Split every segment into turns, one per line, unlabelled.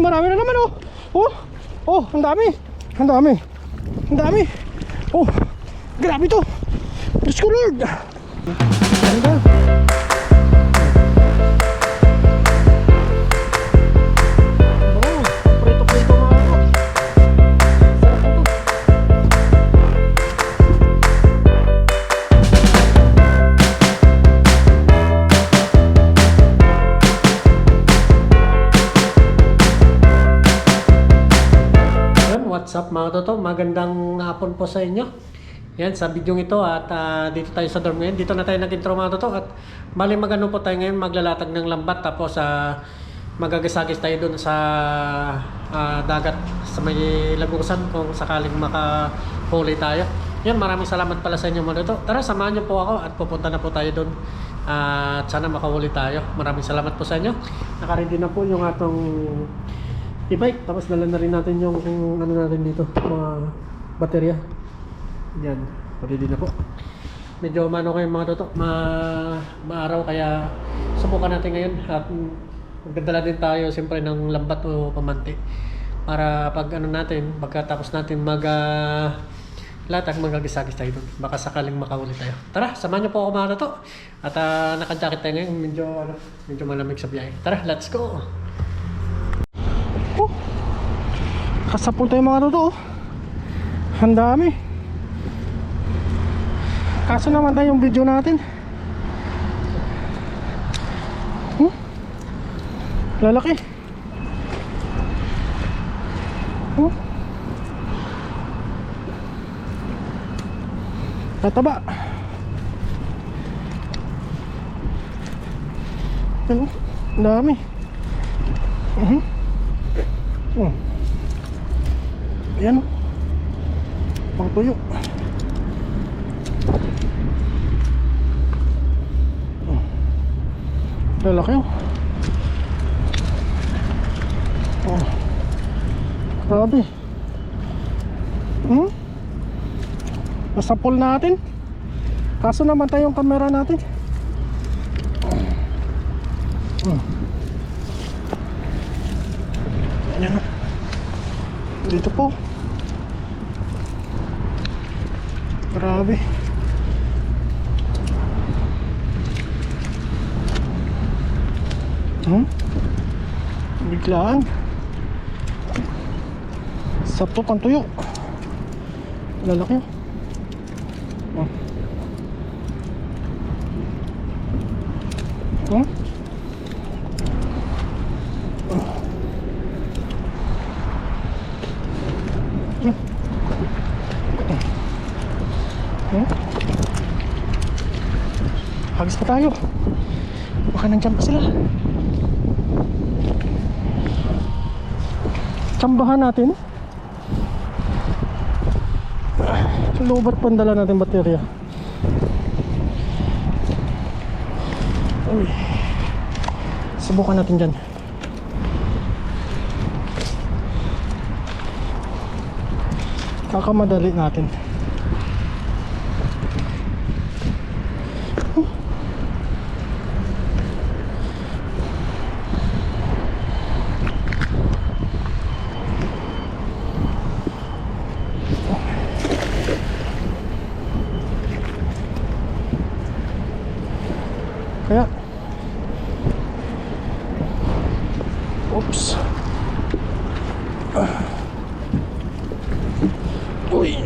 marami na naman oh. Oh, oh, ang dami. Ang dami. Ang dami. Oh, grabe to. Diyos ko Lord. Ganda.
What's up mga toto? Magandang hapon po sa inyo. Yan, sa video ito at dito tayo sa dorm ngayon. Dito na tayo nag-intro mga toto. At bali magano po tayo ngayon, maglalatag ng lambat. Tapos magagasagis tayo dun sa dagat sa may lagusan kung sakaling makahuli tayo. Yan, maraming salamat pala sa inyo mga toto. Tara, samahan niyo po ako at pupunta na po tayo dun. At sana makahuli tayo. Maraming salamat po sa inyo. Nakaready na po yung atong e-bike, tapos dala na rin natin yung ano natin dito, mga baterya. Yan, ready na po. Medyo mano kayo mga toto, maaraw, kaya subukan natin ngayon. At magdadala din tayo siyempre ng lambat o pamanti para pag ano natin, pagkatapos natin latag, magagisagis tayo dun. Baka sakaling makahuli tayo. Tara, samahan niyo po ako mga toto. At naka-jacket tayo ngayon, medyo malamig sa biyahe. Tara, let's go!
Kasapon tayo mga toto. Ang dami. Kaso naman tayo yung video natin. Lalaki. Tataba. Ano? Ang dami. Ayan o, pang tuyo. Lalaki o. Grabe. Nasa pool natin. Kaso naman tayo yung camera natin. Ayan o. Dito po. Grabe. Biglaan. Sapto pang tuyo. Lalaki. Hagis pa tayo. Baka nandyan pa sila. Tsambahan natin. Lubat pandala natin baterya. Uy. Subukan natin dyan. Kakamadali natin. Kaya oops. Uy.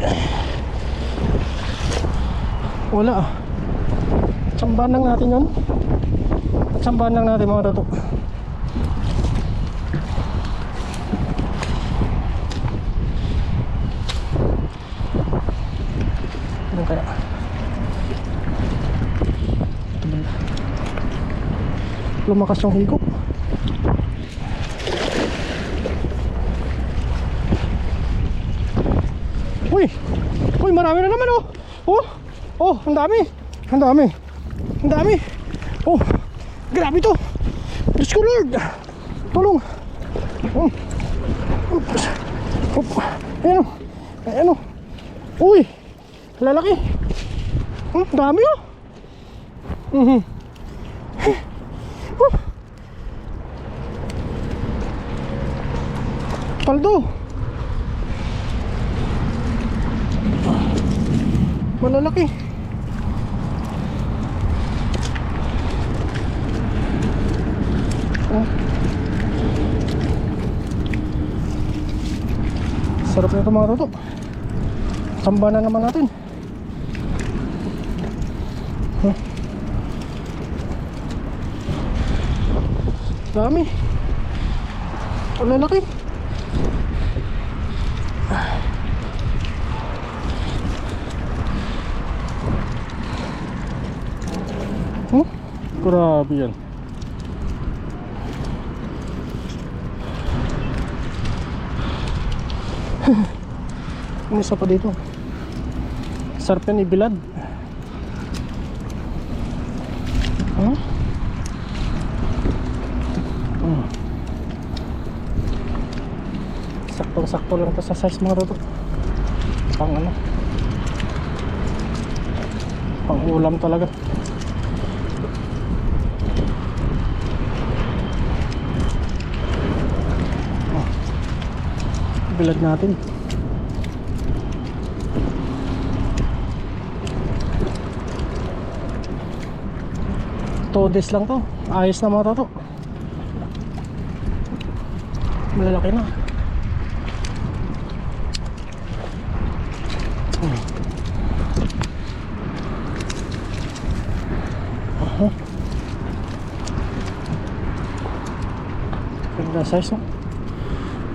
Wala. Tsambahan lang natin yun. Tsambahan lang natin mga toto. Ano kaya? Lumakas yung higop. Uy! Uy, marami na naman oh! Oh! Oh, ang dami! Ang dami! Ang dami! Oh! Grabe to! Diyos ko Lord! Tulong! Oops! Oop! Ayan o! Ayan o! Uy! Lalaki! Dami oh! Paldo. Malalaki. Oh. Sarap na ito mga toto. Samba na naman natin. Dami. Ang lalaki. Grabe yan. May isa pa dito. Sarap yan ibilad. Saktong-sakto lang ito sa size mga toto. Pang ano, pang ulam talaga. Bilad natin. Todes lang to. Ayos na mga toto. Malalaki na. Ganda size, no?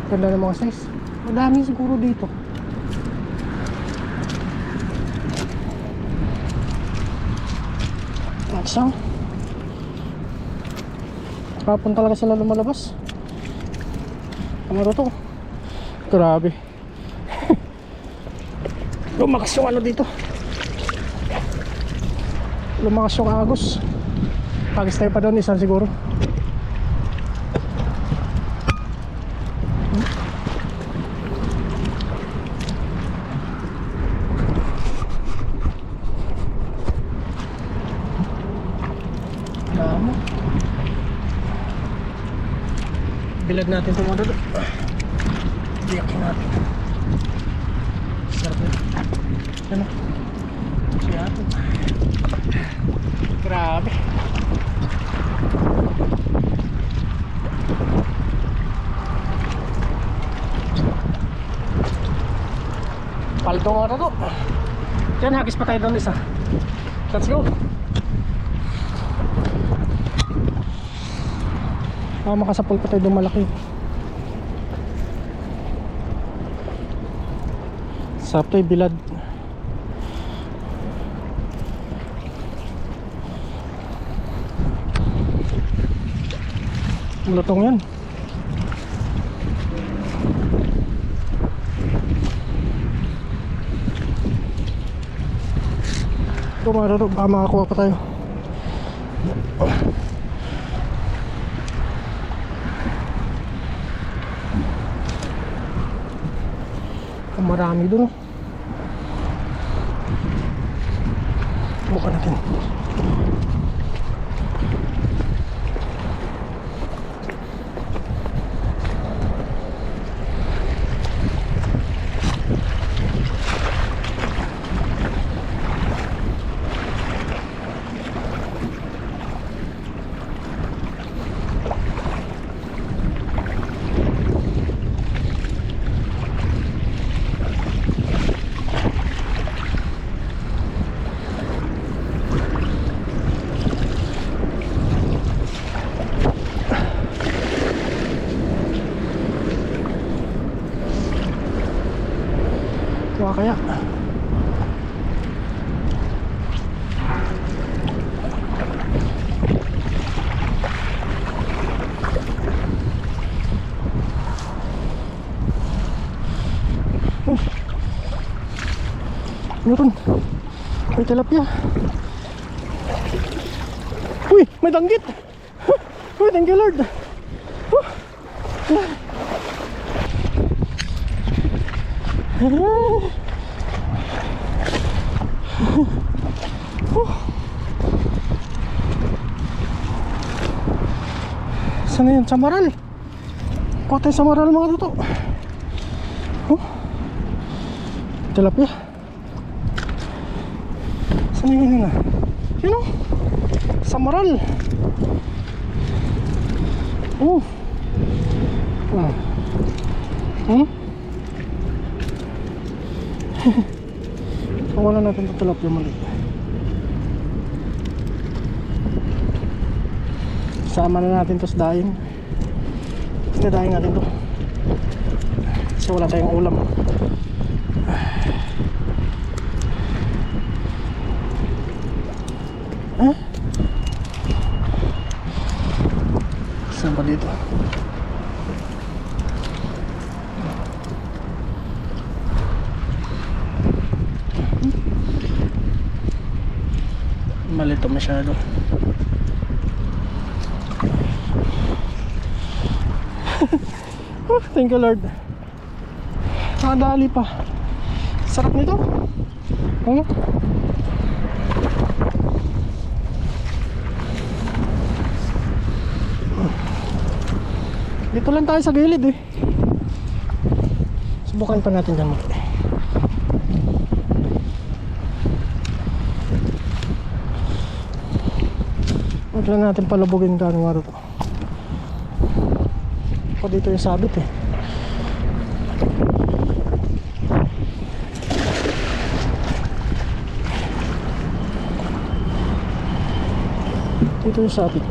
Ganda ng mga size. Madami siguro dito. Aksang kapon talaga sila lumalabas. Ano to? Grabe. Lumakas yung ano dito. Lumakas yung agos. Pagis tayo pa doon, isa siguro. Dami. Bilad natin ito mga dodo. Iyakin natin. Sarap na. Ano? Siya ito. Grabe. Paldo nga ito. Yan, hagis pa tayo doon isa. Let's go. Makasapol pa tayo doon malaki. Sarap tayo bilad. Lutong yan. Ito mga toto, baka makakuha pa tayo. Marami doon. Bukan natin. Kuha kaya. Meron. May tilapia. Uy, may danggit. Uy, thank you Lord. Saan na yun? Sa maral. Kuha tayo sa maral mga toto. Tilapia. Saan yung yun na? Yun o. Samaral. Oh. Wala natin ito tilapia mali. Sama na natin ito sa daing. Sinadaing natin ito kasi wala tayong ulam. Saan ba dito? Malito masyado. Oh, thank you Lord. Nakadali pa. Sarap nito. Dito lang tayo sa gilid eh. Subukan pa natin dyan. Huwag lang natin palabugin ka ano nga ito. O dito yung sabit eh. Dito yung sabit.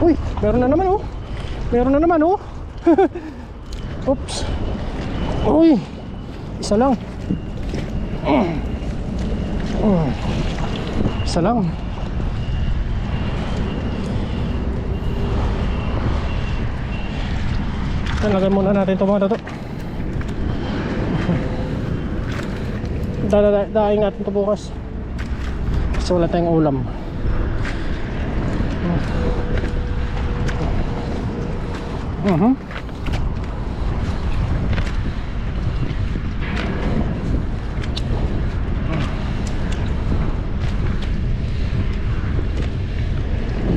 Uy, meron na naman oh. Meron na naman oh. Oops. Uy, isa lang. Isa lang. Lagay muna natin ito mga tato. Daing natin ito bukas kasi wala tayong ulam.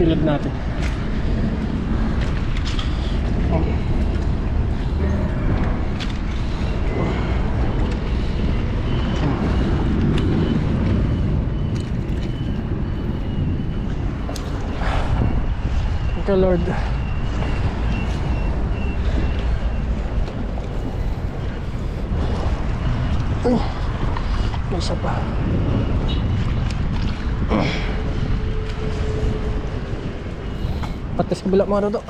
Bilad natin. Thank you Lord. Uy, may isa pa. Pati sa kabila mga dodo.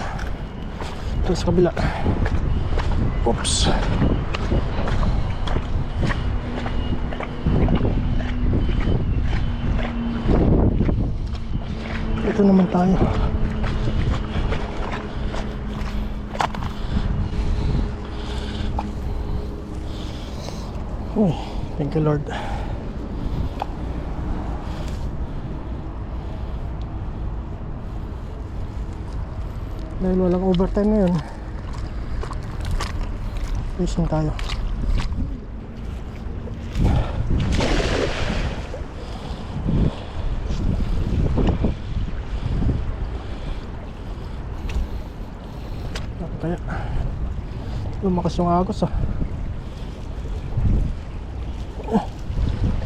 Ito sa kabila. Oops. Ito naman tayo. Uy, thank you Lord. Dahil walang overtime ngayon, fishing tayo. Kaya lumakas yung agos ah.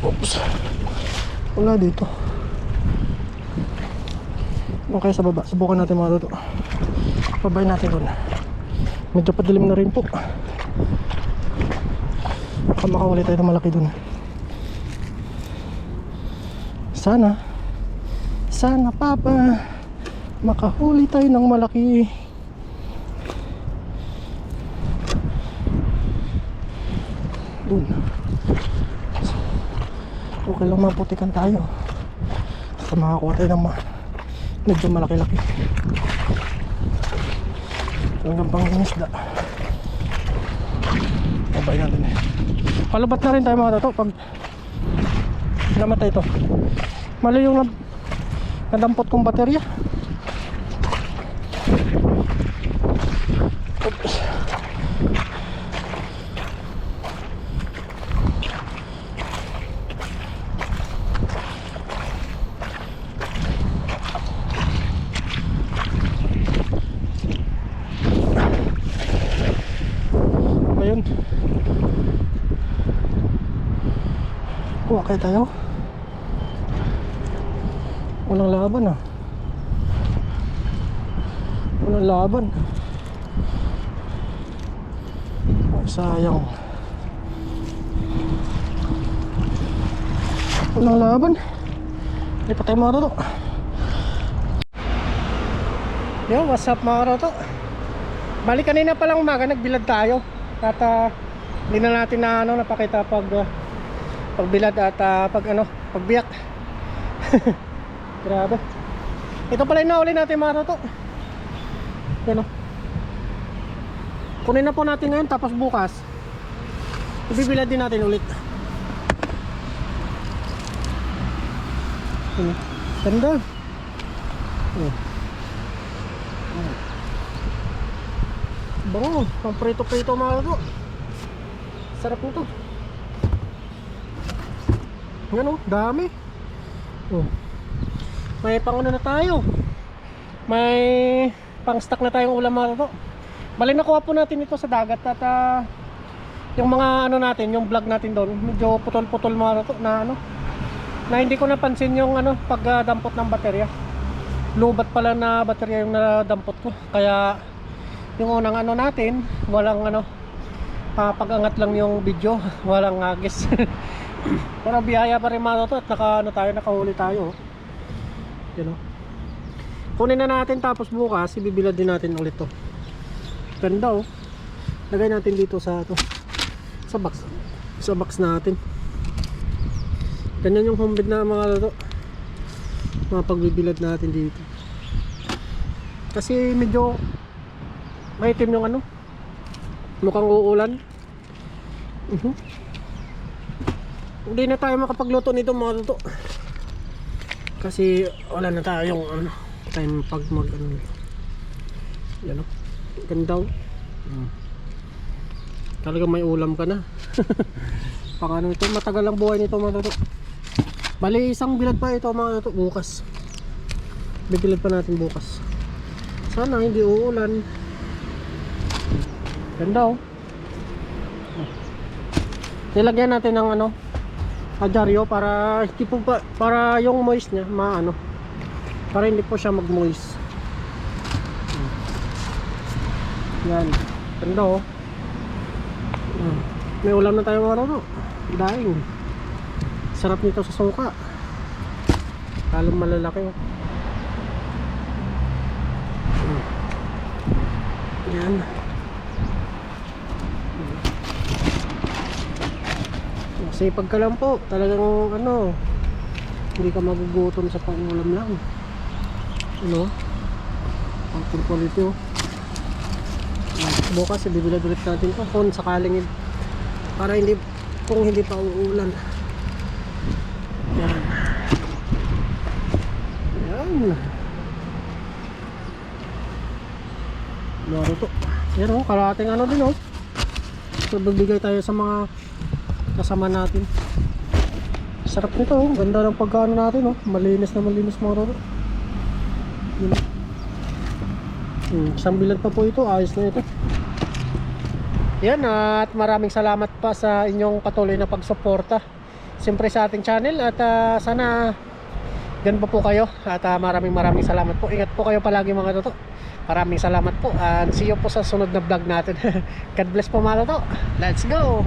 Oops. Wala dito. Okay, sa baba. Subukan natin mga toto. Babay natin doon. Medyo padilim na rin po. Baka makahuli tayo ng malaki doon. Sana papa makahuli tayo ng malaki. Doon. Okay lang maputikan tayo. Baka makakuha tayo ng medyo malaki-laki. Hanggang pangingisda. Babay natin eh. Palabat na rin tayo mga tato pag namatay ito. Mali yung nadampot kong baterya. Oops. Okay tayo. Walang laban ah. Walang laban. Ay, sayang. Walang laban. Hindi pa tayo mga toto. Yo, what's up mga toto? Bali kanina pa lang umaga nagbilad tayo. At hindi na natin na napakita pagbilad at pagbiyak. Grabe. Ito pala yung nauli natin mga toto. Yan o. Kunin na po natin ngayon tapos bukas ibibilad din natin ulit. Ganda. Bango, pang prito-prito mga toto. Sarap nito. Yan o, dami. May panguna na tayo. May pang stock na tayong ulam mga toto. Bali nakuha po natin ito sa dagat at yung mga natin, yung vlog natin doon, medyo putol-putol mga toto na na hindi ko napansin yung pagdampot ng baterya. Lubat pala na baterya yung nadampot ko. Kaya yung unang natin, walang pag-angat lang yung video, walang agis. Pero biyaya pa rin mga toto at nakahuli tayo. You know? Kunin na natin tapos bukas ibibilad din natin ulit to. Ganda oh. Lagay natin dito sa box natin. Ganyan yung homemade na mga toto, mga pagbibilad natin dito. Kasi medyo maitim yung mukhang uulan. Hindi na tayo makapagluto nito mga toto kasi wala na tayong time pag yan o. Ganda o. Talagang may ulam ka na. Paka ito, matagal ang buhay nito mga toto. Bali isang bilad pa ito mga toto bukas. Bibilad pa natin bukas. Sana hindi uulan. Ganda o. Nilagyan natin ng adyaryo para hindi po para yung moist niya para hindi po siya mag-moist. Yan. Ganda oh. May ulam na tayo mga toto. Daing. Sarap nito sa suka. Kalong malalaki oh. Yan. Sipag ka lang po. Talagang hindi ka magugutom sa pangulam lang. Ang quality oh. Bukas ibibilad ulit natin ito kung sakaling para kung hindi pa uulan. Yan. Yan. Naruto. Yan oh, kalating din oh. So bibigay tayo sa mga kasama natin. Sarap nito oh. Ganda ng pagkano natin oh. Malinis na malinis mga roro. Isang bilad pa po ito. Ayos na ito. Yan at maraming salamat pa sa inyong patuloy na pagsuporta siyempre sa ating channel at sana ganun pa po kayo at maraming salamat po. Ingat po kayo palagi mga toto. Maraming salamat po and see you po sa sunod na vlog natin. God bless po mga toto. Let's go.